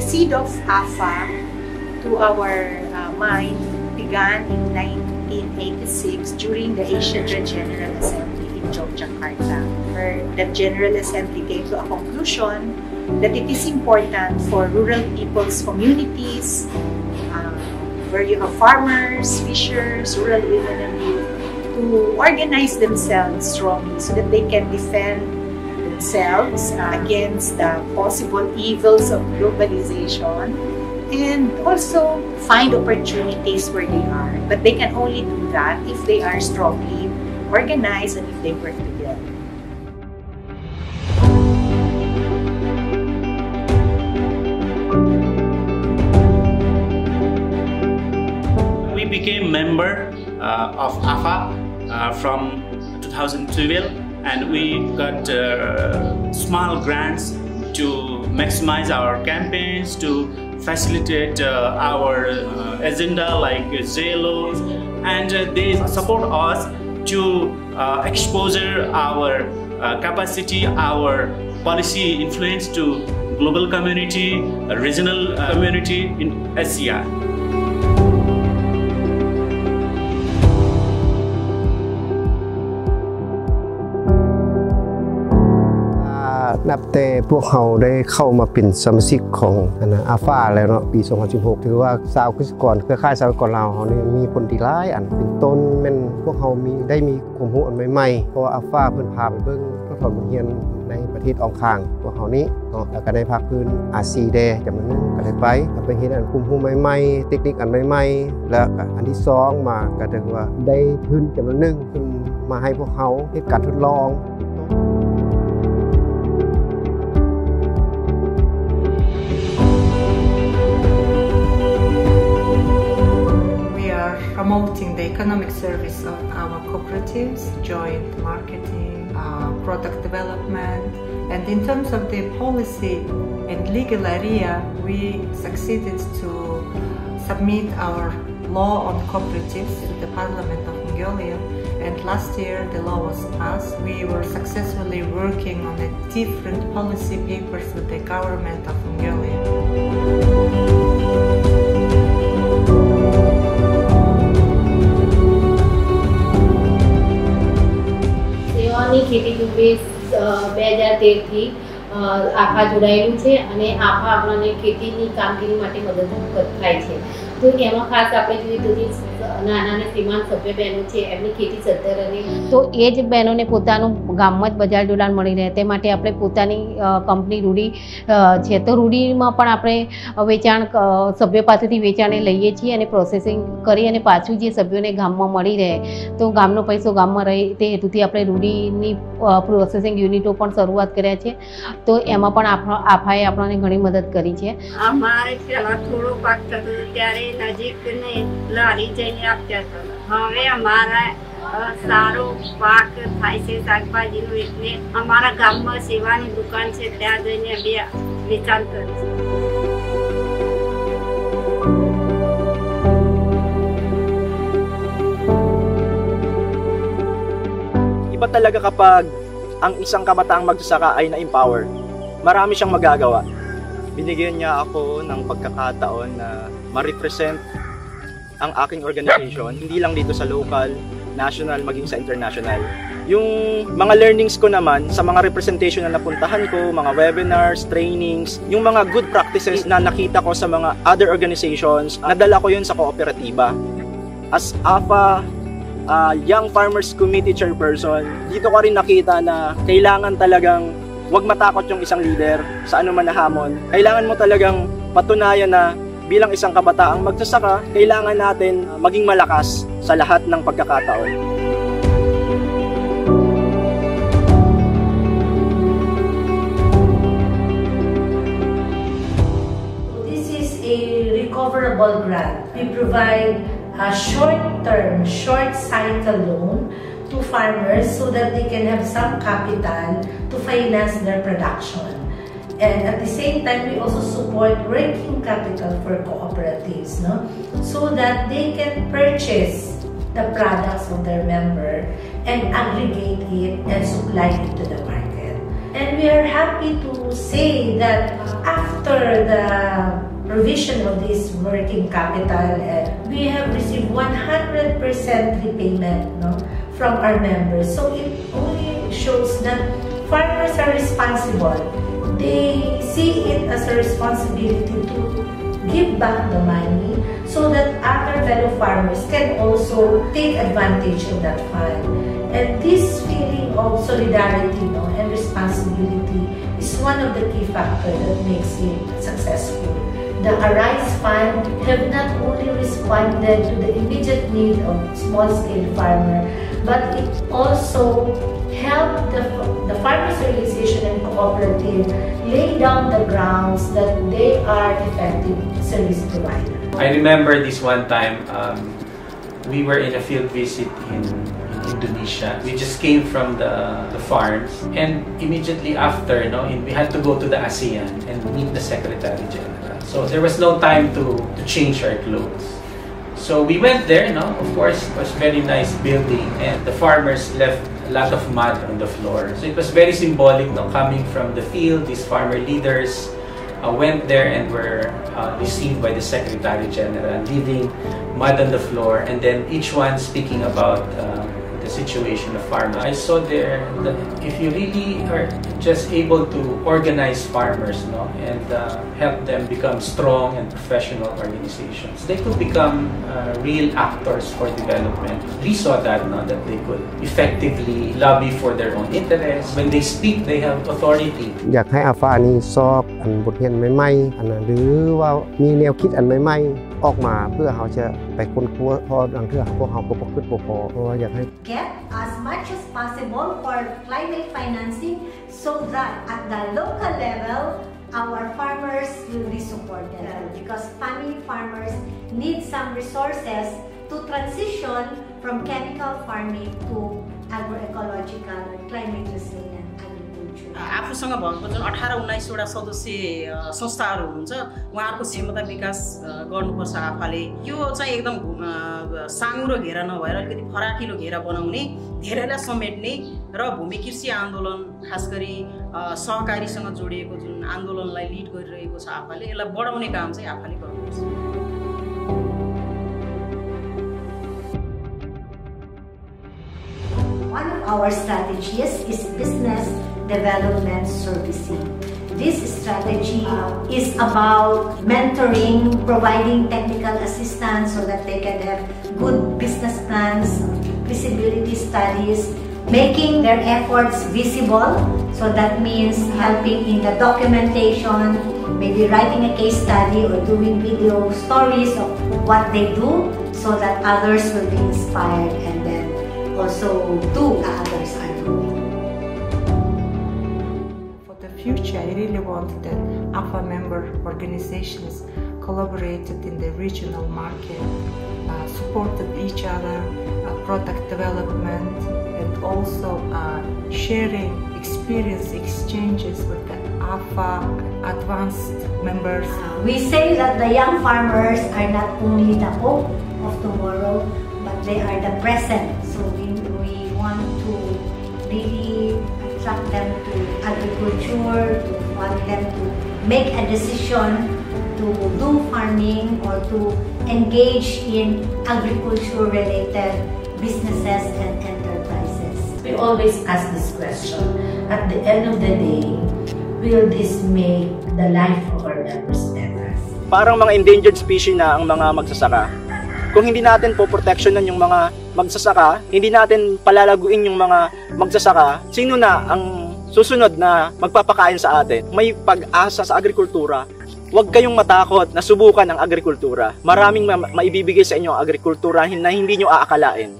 seed of AFA to our mind began in 1986 during the Asian General Assembly in Yogyakarta, where the General Assembly came to a conclusion that it is important for rural people's communities, where you have farmers, fishers, rural women and youth, to organize themselves strongly so that they can defend themselves against the possible evils of globalization and also find opportunities where they are. But they can only do that if they are strongly organized and if they work together. We became member of AFA from 2012, and we got small grants to maximize our campaigns, to facilitate our agenda like Zelo, and they support us to exposure our capacity, our policy influence to global community, regional community in Asia.นับแต่พวกเขาได้เข้ามาเป็นสมาชิกของอาฟาแล้วเนาะปี 2016 ถือว่าชาวเกษตรกรเครือข่ายชาวเกษตรกรลาวเขาเนี่ยมีผลดีหลายอันเป็นต้นแม่นพวกเขาได้มีความรู้อันใหม่ๆเพราะว่าอาฟาเพิ่นพาไปเบิ่งทดสอบบทเรียนในประเทศอองคางพวกเขานี้เนาะแล้วก็ได้ภาคพื้นอาซีแดจำนวนนึงก็ได้ไปเห็นอันความรู้ใหม่ๆเทคนิคอันใหม่ๆแล้วก็อันที่2มาก็ถือว่าได้ทุนจำนวนนึงซึ่งมาให้พวกเขาเฮ็ดการทดลองpromoting the economic service of our cooperatives, joint marketing, product development, and in terms of the policy and legal area, we succeeded to submit our law on cooperatives to the Parliament of Mongolia, and last year the law was passed. We were successfully working on the different policy papers with the government of Mongolia. સેવાની ખેતી ઝુંબેશ 2013થી આફા જોડાયેલું છે અને આફા આપણને ખેતીની કામગીરી માટે મદદરૂપ થાય છે. તો એમાં ખાસ આપણે જોઈએ તો જે નાના અને શ્રીમાન સભ્ય બહેનો છે એમની ખેતી સદ્ધર અને તો એ જ બહેનોને પોતાનું ગામમાં જ બજાર જોડાણ મળી રહે તે માટે આપણે પોતાની કંપની રૂડી છે તો રૂડીમાં પણ આપણે વેચાણ સભ્યો પાસેથી વેચાણે લઈએ છીએ અને પ્રોસેસિંગ કરી અને પાછું જે સભ્યોને ગામમાં મળી રહે તો ગામનો પૈસો ગામમાં રહે તે હેતુથી આપણે રૂડીની પ્રોસેસિંગ યુનિટો પણ શરૂઆત કર્યા છે. તો એમાં પણ આફાએ આપણને ઘણી મદદ કરી છે. અમારે પહેલા થોડો પાક થતો ત્યારે નજીક ને લારી જઈને આપતા હતા. હવે અમારા સારો પાક થાય છે શાકભાજીનું એટલે અમારા ગામમાં સેવાની દુકાન છે ત્યાં જઈને અમે વેચાણ કરીએ છીએ. Iba talaga kapag ang isang kabataang magsasaka ay na-empower. Marami siyang magagawa. Binigyan niya ako ng pagkakataon na ma-represent ang aking organization, hindi lang dito sa local, national, maging sa international. Yung mga learnings ko naman sa mga representation na napuntahan ko, mga webinars, trainings, yung mga good practices na nakita ko sa mga other organizations, nadala ko yun sa kooperatiba. As AFA, Young Farmers Committee Chairperson, dito ko rin nakita na kailangan talagang huwag matakot yung isang leader sa anuman na hamon. Kailangan mo talagang patunayan na bilang isang kabataang magsasaka, kailangan natin maging malakas sa lahat ng pagkakataon. This is a recoverable grant. We provide a short-term, short-cycle loan to farmers so that they can have some capital to finance their production. And at the same time, we also support working capital for cooperatives, no? So that they can purchase the products of their member and aggregate it and supply it to the market. And we are happy to say that after the provision of this working capital, we have received 100% repayment, no, from our members. So it only shows that farmers are responsible. They see it as a responsibility to give back the money so that other fellow farmers can also take advantage of that fund. And this feeling of solidarity, no, and responsibility is one of the key factors that makes it successful. The Arise Fund have not only responded to the immediate need of small-scale farmer, but it also helped the farmers' organization and cooperative lay down the grounds that they are effective service provider. I remember this one time, we were in a field visit in Indonesia. We just came from the farms, and immediately after, we had to go to the ASEAN and meet the Secretary General. So there was no time to change our clothes. So we went there, of course, it was very nice building, and the farmers left a lot of mud on the floor. So it was very symbolic, coming from the field. These farmer leaders went there and were received by the Secretary General, leaving mud on the floor, and then each one speaking about the situation of farmers. I saw there that if you really are just able to organize farmers, and help them become strong and professional organizations, they could become real actors for development. We saw that that they could effectively lobby for their own interests. When they speak, they have authority. อยากให้อาฟ้านี่สอบบทเรียนใหม่ๆหรือว่ามีแนวคิดอันใหม่ๆออกมาเพื่อเขาจะไปค้นคว้าพอดังเทื่อพวกเขาบ่ขึ้นบ่พอเพราะว่าอยากให้ get as much as possible for climate financing so that at the local level our farmers will be supported, because family farmers need some resources to transition from chemical farming to agroecological climate resilient agriculture. आफूसँग भएको जुन 18-19 वटा सदस्य संस्थाहरू हुनुहुन्छ उहाँहरूको क्षमता विकास गर्नुपर्छ आफूले। यो चाहिँ एकदम साँगुरो घेरा नभएर अलिकति फराकिलो घेरा बनाउने, धेरैलाई समेट्ने र भूमि कृषि आन्दोलन खास गरी सहकारीसँग जोडिएको जुन आन्दोलनलाई लिड गरिरहेको छ आफूले, यसलाई बढाउने काम चाहिँ आफूले गर्नुपर्छ। One of our strategies is business development servicing. This strategy is about mentoring, providing technical assistance so that they can have good business plans, feasibility studies, making their efforts visible. So that means helping in the documentation, maybe writing a case study or doing video stories of what they do so that others will be inspired and then also do what others are doing. For the future, I really want that AFA member organizations collaborated in the regional market, supported each other, product development, and also sharing experience exchanges with the AFA advanced members. We say that the young farmers are not only the hope of tomorrow, but they are the present. So we want to really attract them to agriculture, to want them to make a decision to do farming or to engage in agriculture-related businesses and enterprises. We always ask this question, at the end of the day, will this make the life of our members better? Parang mga endangered species na ang mga magsasaka. Kung hindi natin poproteksyonan yung mga magsasaka, hindi natin palalaguin yung mga magsasaka, sino na ang susunod na magpapakain sa atin? May pag-asa sa agrikultura. Huwag kayong matakot na subukan ang agrikultura. Maraming maibibigay sa inyo ang agrikultura na hindi nyo aakalain.